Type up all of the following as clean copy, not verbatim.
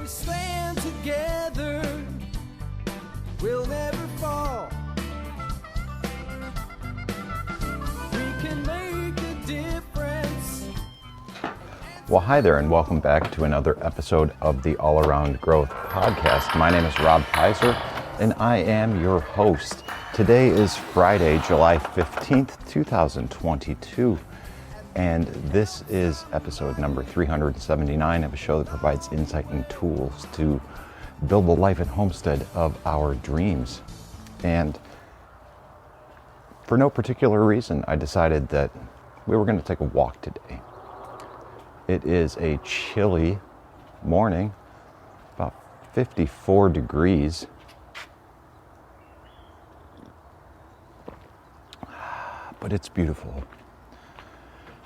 we stand together, we'll never fall. We can make a difference. Well, hi there, and welcome back to another episode of the All Around Growth Podcast. My name is Rob Pizer, and I am your host. Today is Friday, July 15th, 2022, and this is episode number 379 of a show that provides insight and tools to build the life and homestead of our dreams. And for no particular reason, I decided that we were going to take a walk today. It is a chilly morning, about 54 degrees. But it's beautiful.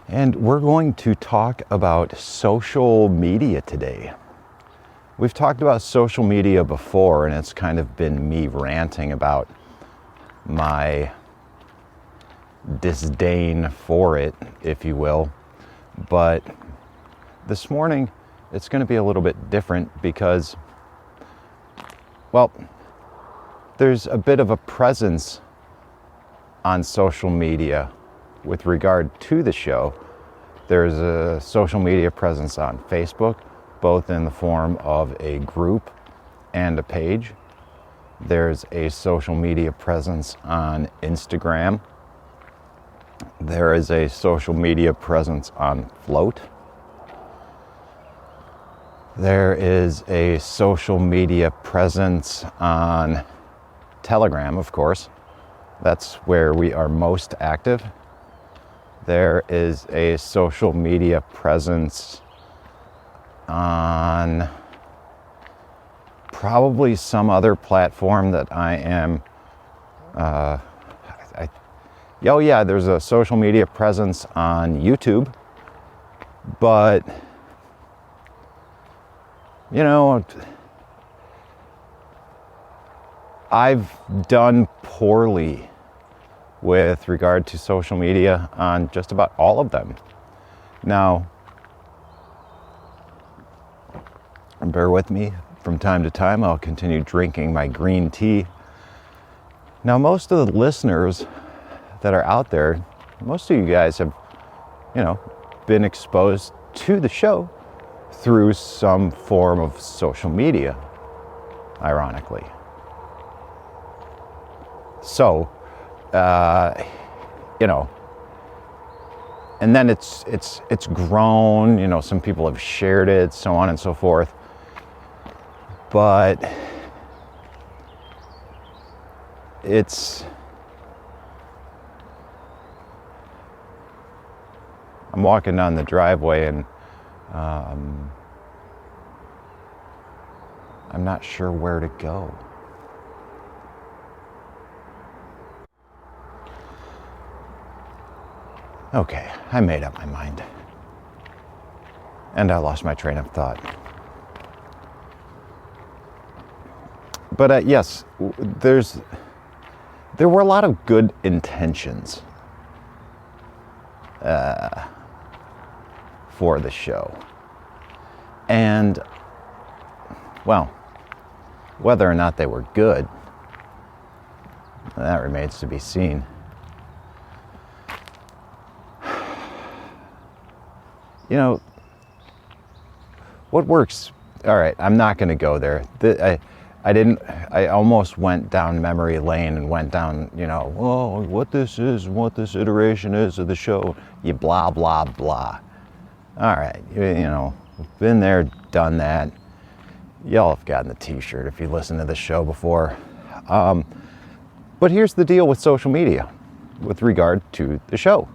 And we're going to talk about social media today. We've talked about social media before, and it's kind of been me ranting about my disdain for it, if you will. But this morning, it's going to be a little bit different because, well, there's a bit of a presence on social media with regard to the show. There's a social media presence on Facebook, both in the form of a group and a page. There's a social media presence on Instagram. There is a social media presence on Float. There is a social media presence on Telegram, of course. That's where we are most active. There is a social media presence on probably some other platform that I am, there's a social media presence on YouTube, but you know, I've done poorly with regard to social media on just about all of them. Now, bear with me, from time to time I'll continue drinking my green tea. Now, most of the listeners that are out there, most of you guys have, been exposed to the show through some form of social media, ironically. So, and then it's grown, some people have shared it, so on and so forth. But I'm walking down the driveway and I'm not sure where to go. Okay, I made up my mind. And I lost my train of thought. But yes, there were a lot of good intentions for the show. And, well, whether or not they were good, that remains to be seen. What works? All right, I'm not going to go there. I almost went down memory lane and went down, what this is, what this iteration is of the show, you blah, blah, blah. All right, been there, done that. Y'all have gotten the t-shirt if you listened to the show before. But here's the deal with social media with regard to the show.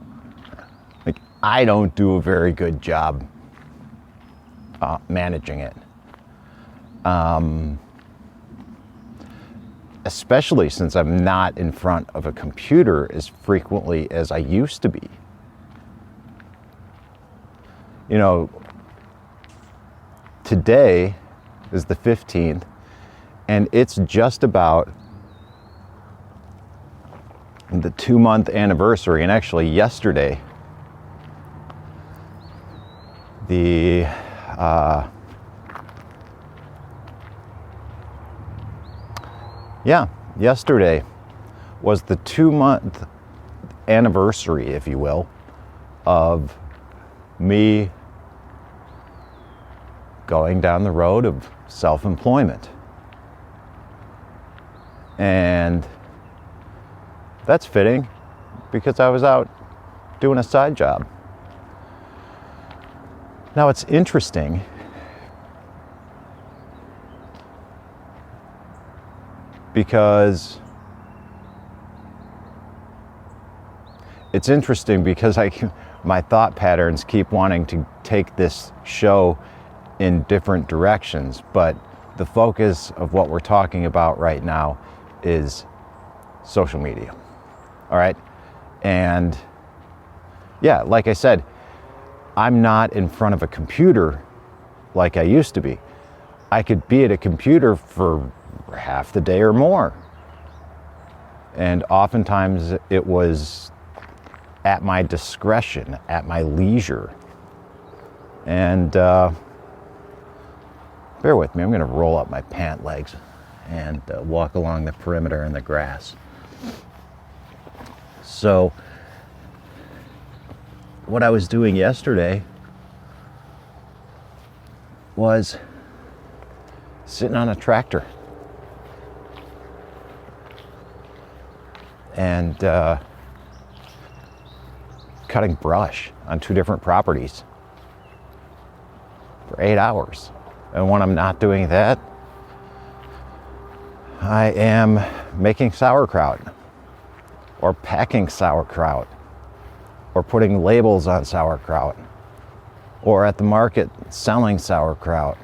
I don't do a very good job managing it. Especially since I'm not in front of a computer as frequently as I used to be. Today is the 15th, and it's just about the 2-month anniversary, and actually yesterday, the Yeah, yesterday was the 2-month anniversary, if you will, of me going down the road of self-employment. And that's fitting because I was out doing a side job. Now it's interesting because my thought patterns keep wanting to take this show in different directions, but the focus of what we're talking about right now is social media. All right? And yeah, like I said, I'm not in front of a computer like I used to be. I could be at a computer for half the day or more. And oftentimes it was at my discretion, at my leisure. And bear with me, I'm going to roll up my pant legs and walk along the perimeter in the grass. So, what I was doing yesterday was sitting on a tractor and cutting brush on 2 different properties for 8 hours. And when I'm not doing that, I am making sauerkraut or packing sauerkraut or putting labels on sauerkraut or at the market selling sauerkraut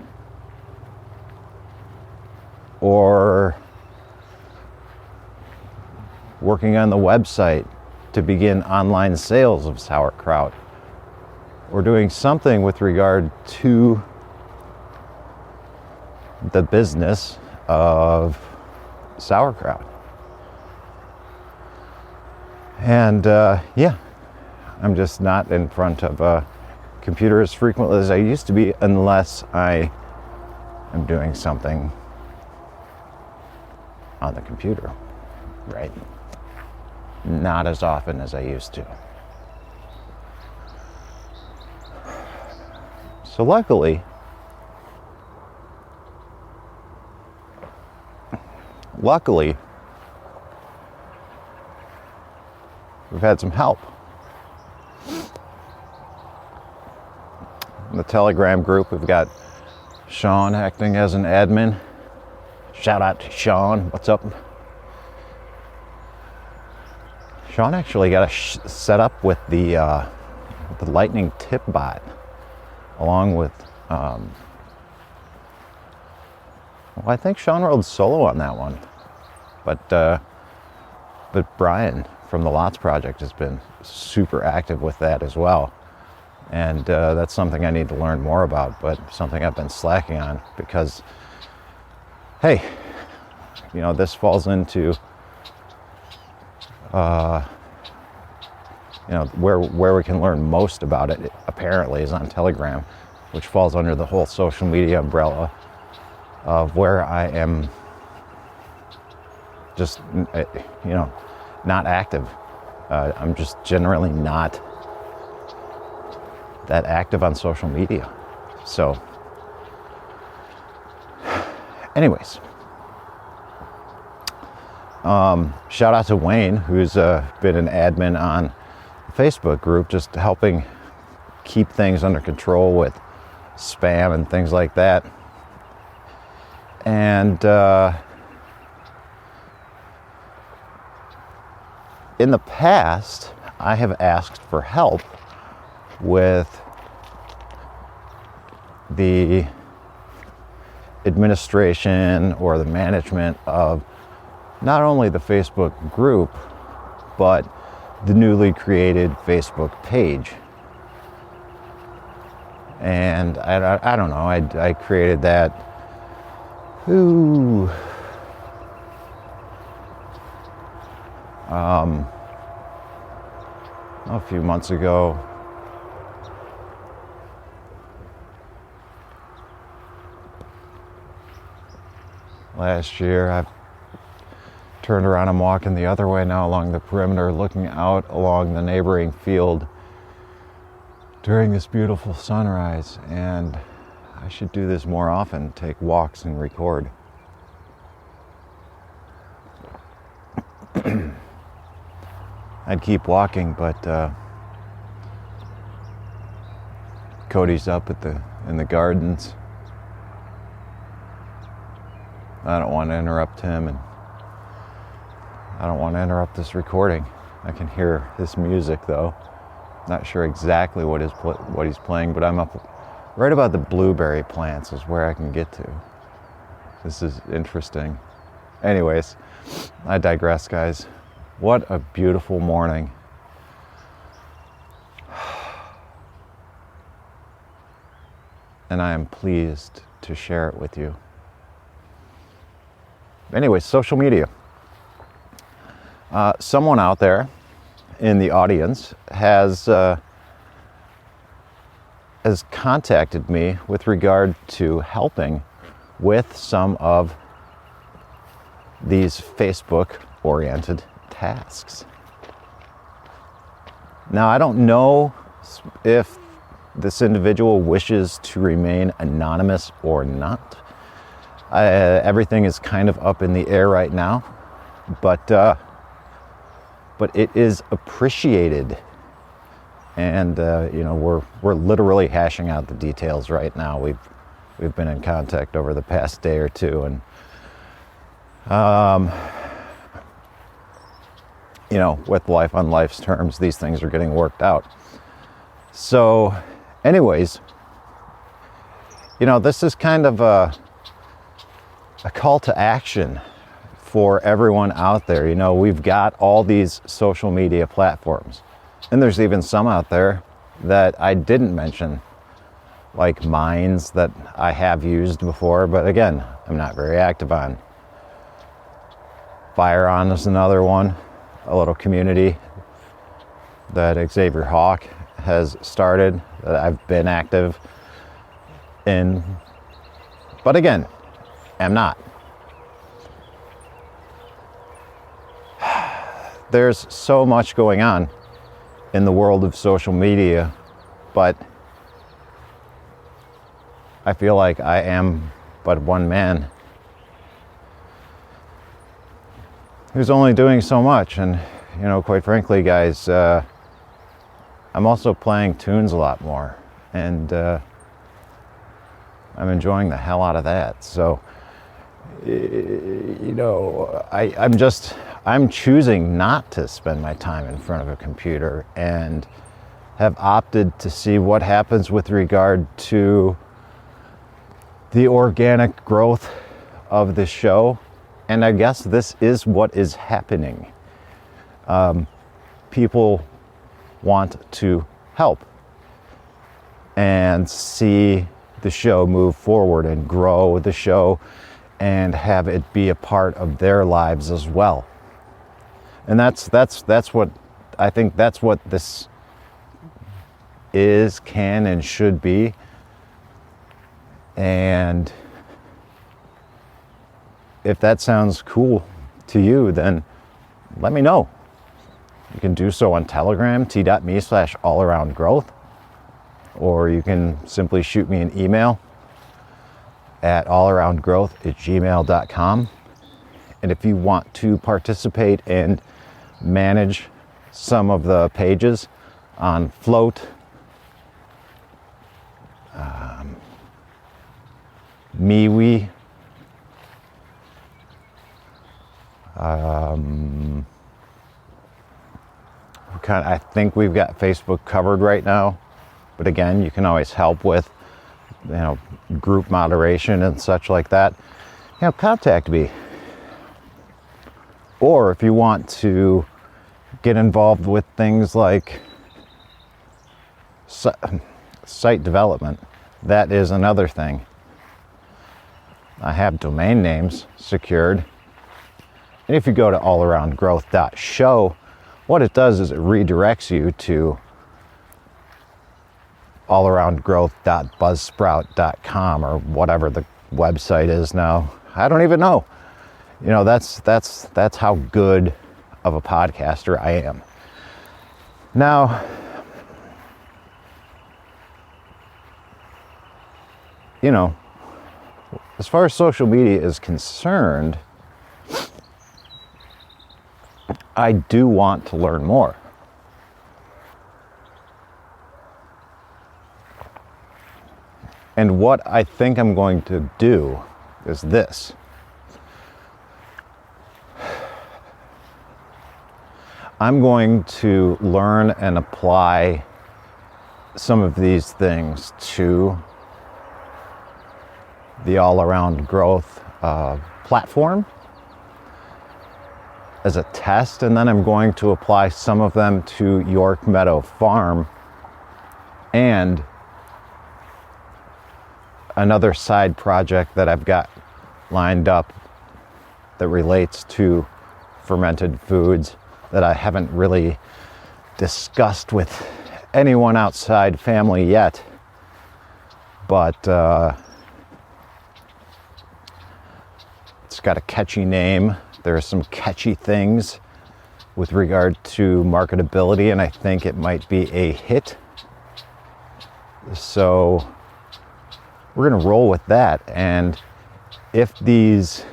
or working on the website to begin online sales of sauerkraut or doing something with regard to the business of sauerkraut. And yeah, I'm just not in front of a computer as frequently as I used to be unless I am doing something on the computer, right? Not as often as I used to. So luckily, we've had some help. In the Telegram group, we've got Sean acting as an admin. Shout out to Sean. What's up? Sean actually got set up with the Lightning Tip Bot, along with well, I think Sean rode solo on that one, but Brian from the Lots Project has been super active with that as well, and that's something I need to learn more about, but something I've been slacking on because, hey, you know, this falls into you know, where we can learn most about it apparently is on Telegram, which falls under the whole social media umbrella of where I am just, you know, not active. I'm just generally not that active on social media. So, anyways, shout out to Wayne, who's been an admin on the Facebook group, just helping keep things under control with spam and things like that. And in the past, I have asked for help with the administration or the management of not only the Facebook group, but the newly created Facebook page. And I don't know, I created that a few months ago. Last year, turned around, I'm walking the other way now along the perimeter, looking out along the neighboring field during this beautiful sunrise. And I should do this more often, take walks and record. I'd keep walking, but Cody's up in the gardens. I don't want to interrupt him, and I don't want to interrupt this recording. I can hear his music though. Not sure exactly what he's playing, but I'm up right about the blueberry plants is where I can get to. This is interesting. Anyways, I digress, guys. What a beautiful morning. And I am pleased to share it with you. Anyways, social media. Someone out there in the audience has contacted me with regard to helping with some of these Facebook-oriented tasks. Now, I don't know if this individual wishes to remain anonymous or not. Everything is kind of up in the air right now, but it is appreciated, and we're literally hashing out the details right now. We've been in contact over the past day or two, and with life on life's terms, these things are getting worked out. So, anyways, this is kind of a call to action for everyone out there. We've got all these social media platforms, and there's even some out there that I didn't mention, like Minds, that I have used before, but again, I'm not very active on. FireOn is another one, a little community that Xavier Hawk has started that I've been active in, but again, am not. There's so much going on in the world of social media, but I feel like I am but one man who's only doing so much. And quite frankly, guys, I'm also playing tunes a lot more, and I'm enjoying the hell out of that. So I'm choosing not to spend my time in front of a computer, and have opted to see what happens with regard to the organic growth of the show. And I guess this is what is happening. People want to help and see the show move forward and grow the show and have it be a part of their lives as well. And that's what I think, that's what this is, can, and should be. And if that sounds cool to you, then let me know. You can do so on Telegram, t.me/allaroundgrowth, or you can simply shoot me an email at allaroundgrowth@gmail.com. And if you want to participate and manage some of the pages on Float, MeWe, I think we've got Facebook covered right now, but again, you can always help with group moderation and such like that. Contact me. Or if you want to get involved with things like site development, that is another thing. I have domain names secured. And if you go to allaroundgrowth.show, what it does is it redirects you to allaroundgrowth.buzzsprout.com or whatever the website is now. I don't even know. You know, that's how good of a podcaster I am. Now, you know, as far as social media is concerned, I do want to learn more. And what I think I'm going to do is this. I'm going to learn and apply some of these things to the All Around Growth platform as a test, and then I'm going to apply some of them to York Meadow Farm and another side project that I've got lined up that relates to fermented foods that I haven't really discussed with anyone outside family yet, but it's got a catchy name. There are some catchy things with regard to marketability, and I think it might be a hit. So we're gonna roll with that, and if these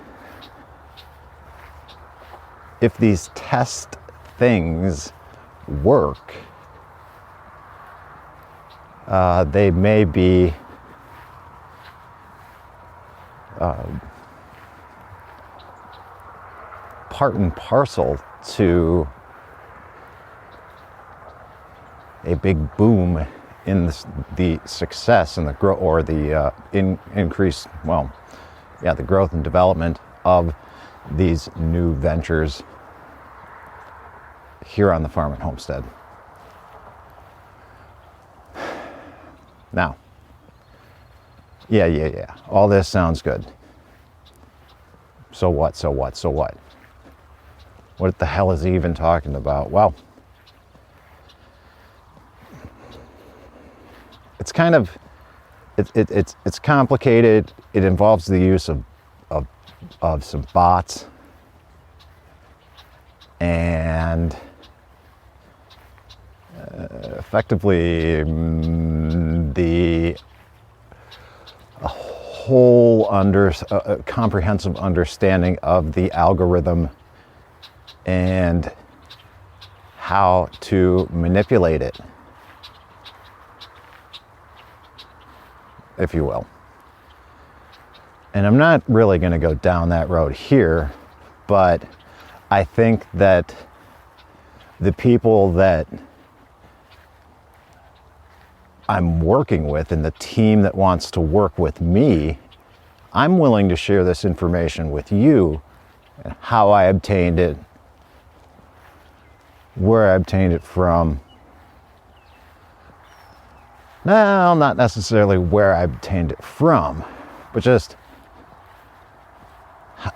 test things work, they may be part and parcel to a big boom in the success and the growth, or the increase, the growth and development of these new ventures here on the Farm and Homestead. Now, yeah, all this sounds good. So what? What the hell is he even talking about? Well, it's kind of, it's complicated. It involves the use of some bots and effectively the whole comprehensive understanding of the algorithm and how to manipulate it, if you will. And I'm not really going to go down that road here, but I think that the people that I'm working with and the team that wants to work with me, I'm willing to share this information with you and how I obtained it, where I obtained it from. Well, not necessarily where I obtained it from, but just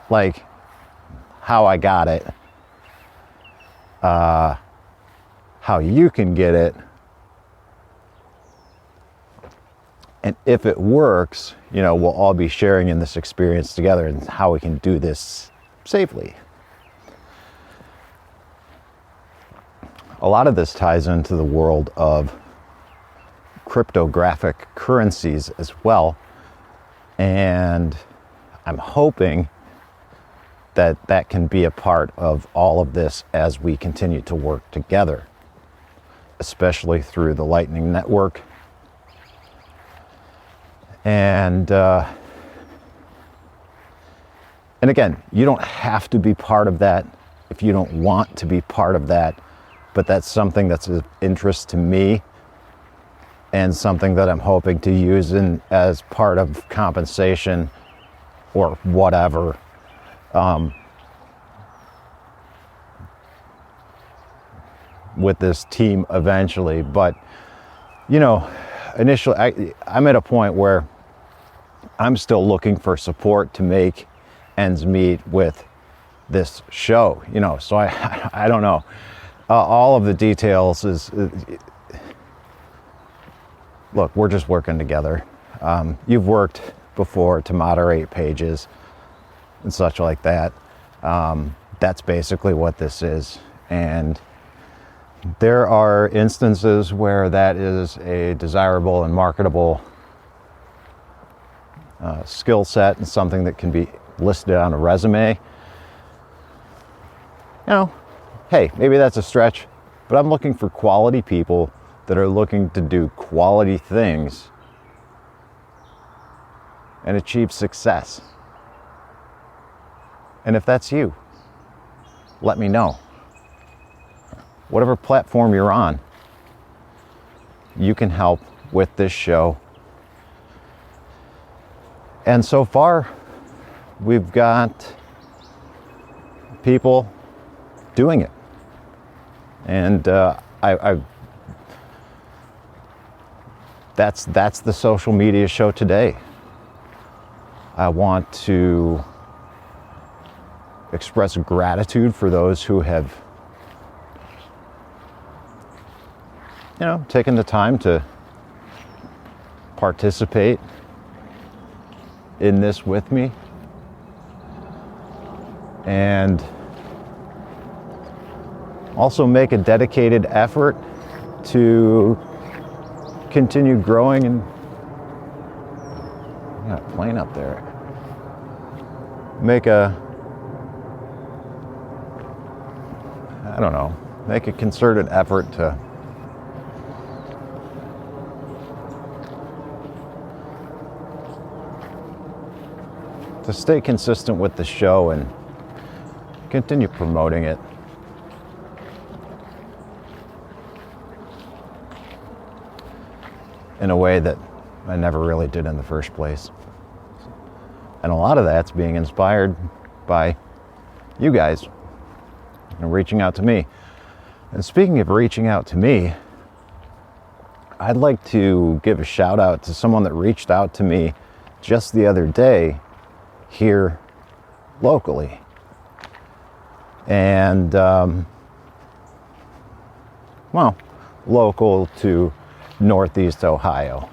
like how I got it, how you can get it, and if it works, you know, we'll all be sharing in this experience together and how we can do this safely. A lot of this ties into the world of cryptographic currencies as well, and I'm hoping that that can be a part of all of this as we continue to work together, especially through the Lightning Network. And again, you don't have to be part of that if you don't want to be part of that, but that's something that's of interest to me and something that I'm hoping to use as part of compensation or whatever. With this team eventually. But, you know, initially I'm at a point where I'm still looking for support to make ends meet with this show, you know, so I don't know. All of the details look, we're just working together. You've worked before to moderate pages and such like that. That's basically what this is. And there are instances where that is a desirable and marketable skill set and something that can be listed on a resume. You know, hey, maybe that's a stretch, but I'm looking for quality people that are looking to do quality things and achieve success. And if that's you, let me know. Whatever platform you're on, you can help with this show. And so far, we've got people doing it. And that's the social media show today. I want to express gratitude for those who have, taken the time to participate in this with me. And also make a dedicated effort to continue growing. And got a plane up there. Make a concerted effort to stay consistent with the show and continue promoting it. In a way that I never really did in the first place. And a lot of that's being inspired by you guys and reaching out to me. And speaking of reaching out to me, I'd like to give a shout out to someone that reached out to me just the other day here locally. And, local to Northeast Ohio.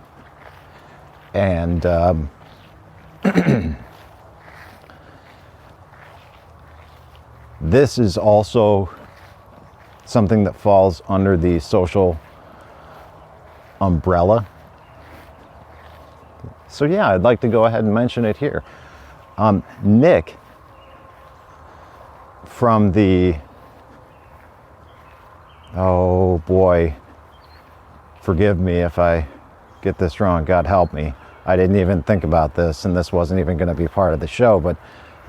And this is also something that falls under the social umbrella. So yeah, I'd like to go ahead and mention it here. Nick from the, oh boy, forgive me if I get this wrong, God help me. I didn't even think about this, and this wasn't even going to be part of the show, but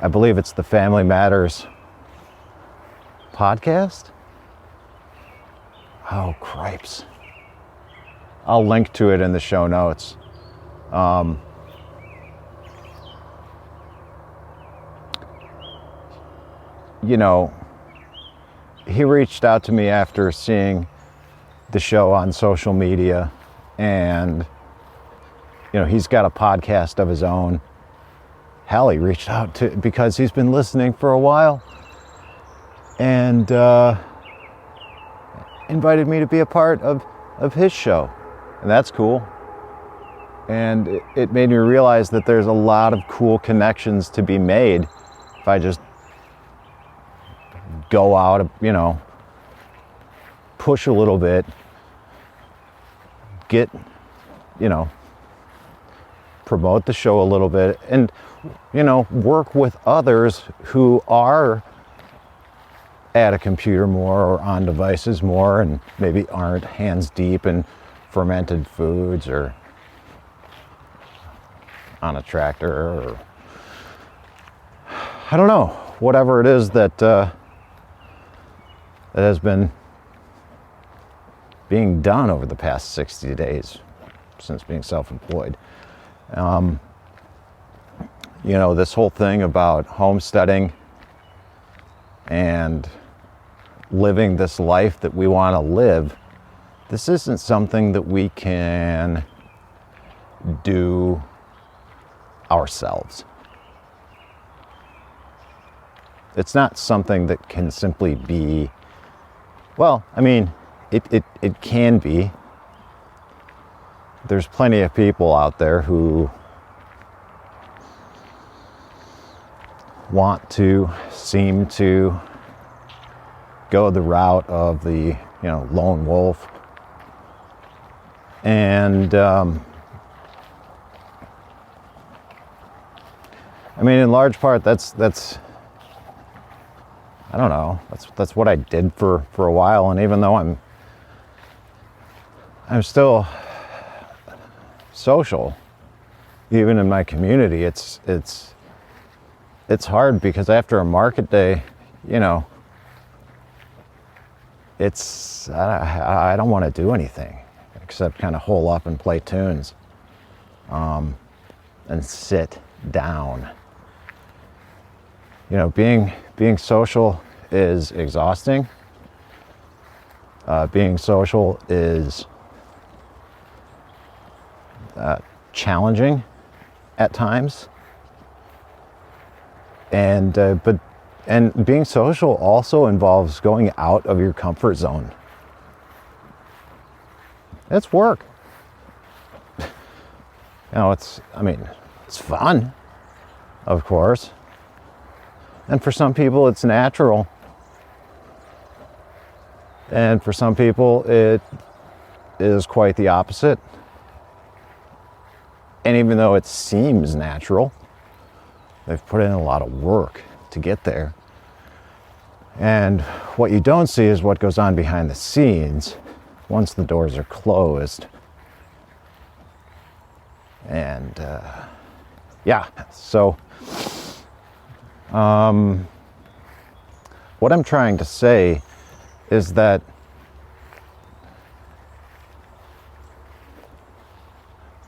I believe it's the Family Matters podcast. Oh, cripes. I'll link to it in the show notes. He reached out to me after seeing the show on social media, and he's got a podcast of his own. Hell, he reached out to because he's been listening for a while and invited me to be a part of his show, and that's cool. And it made me realize that there's a lot of cool connections to be made if I just go out, push a little bit, get, promote the show a little bit, and, work with others who are at a computer more or on devices more and maybe aren't hands deep in fermented foods or on a tractor or I don't know, whatever it is that that has been being done over the past 60 days since being self-employed. This whole thing about homesteading and living this life that we want to live, this isn't something that we can do ourselves. It's not something that can simply be, it can be. There's plenty of people out there who want to seem to go the route of the, lone wolf. And in large part, that's I don't know. That's what I did for a while, and even though I'm still social, even in my community, it's hard because after a market day, I don't want to do anything except kind of hole up and play tunes, and sit down. Being social is exhausting. Being social is challenging at times, and being social also involves going out of your comfort zone. It's work. It's fun, of course. And for some people, it's natural. And for some people, it is quite the opposite. And even though it seems natural, they've put in a lot of work to get there. And what you don't see is what goes on behind the scenes once the doors are closed. And so what I'm trying to say is that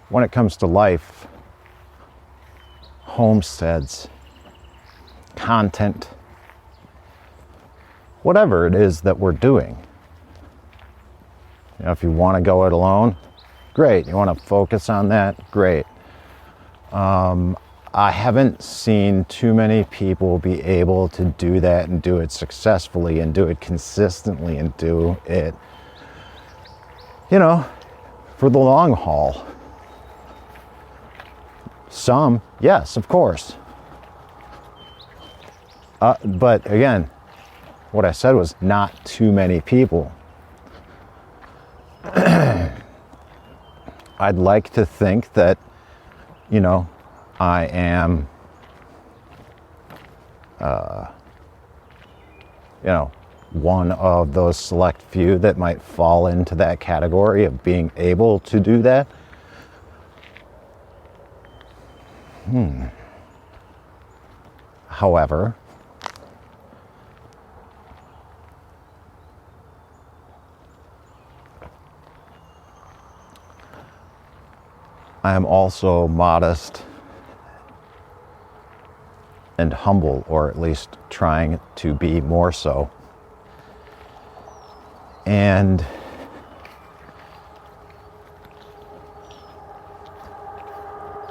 when it comes to life, homesteads, content, whatever it is that we're doing, if you want to go it alone, great. You want to focus on that, great. I haven't seen too many people be able to do that and do it successfully and do it consistently and do it, for the long haul. Some, yes, of course. But again, what I said was not too many people. I'd like to think that, I am, one of those select few that might fall into that category of being able to do that. However, I am also modest and humble, or at least trying to be more so. And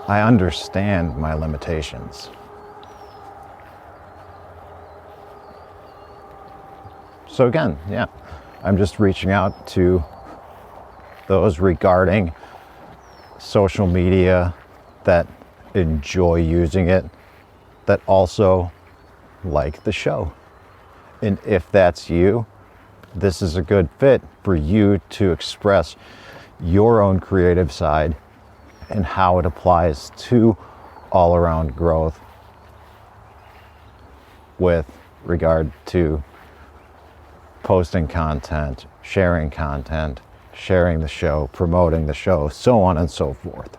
I understand my limitations. So again, I'm just reaching out to those regarding social media that enjoy using it, that also like the show. And if that's you, this is a good fit for you to express your own creative side and how it applies to all-around growth with regard to posting content, sharing the show, promoting the show, so on and so forth.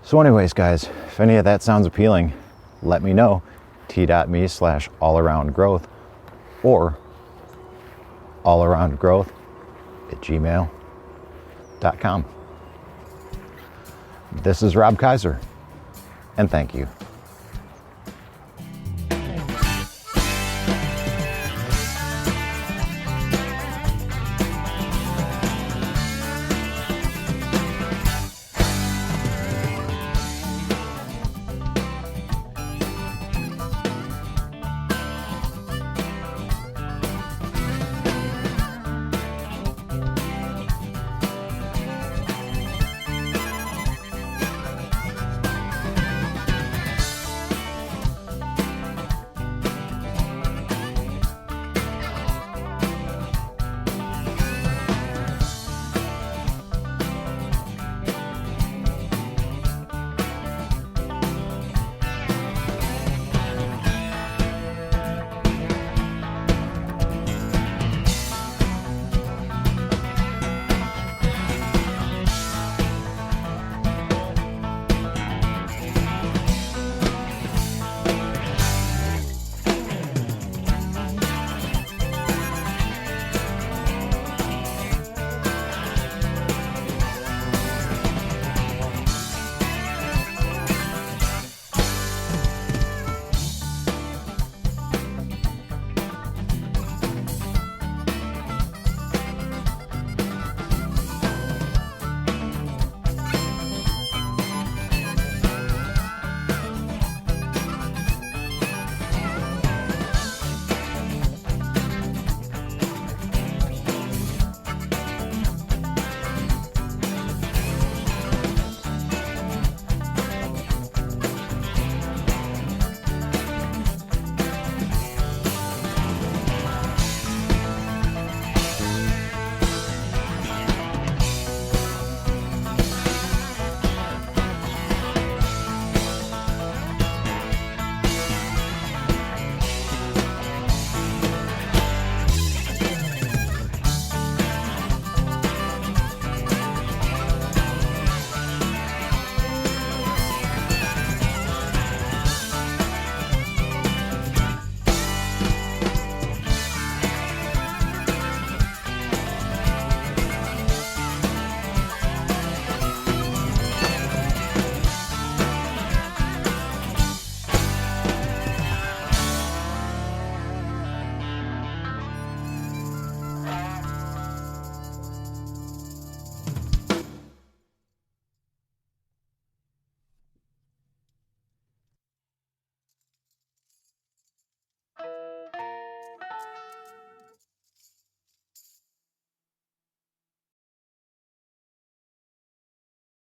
So anyways, guys, if any of that sounds appealing, let me know. t.me/allaroundgrowth or allaroundgrowth@gmail.com. This is Rob Kaiser, and thank you.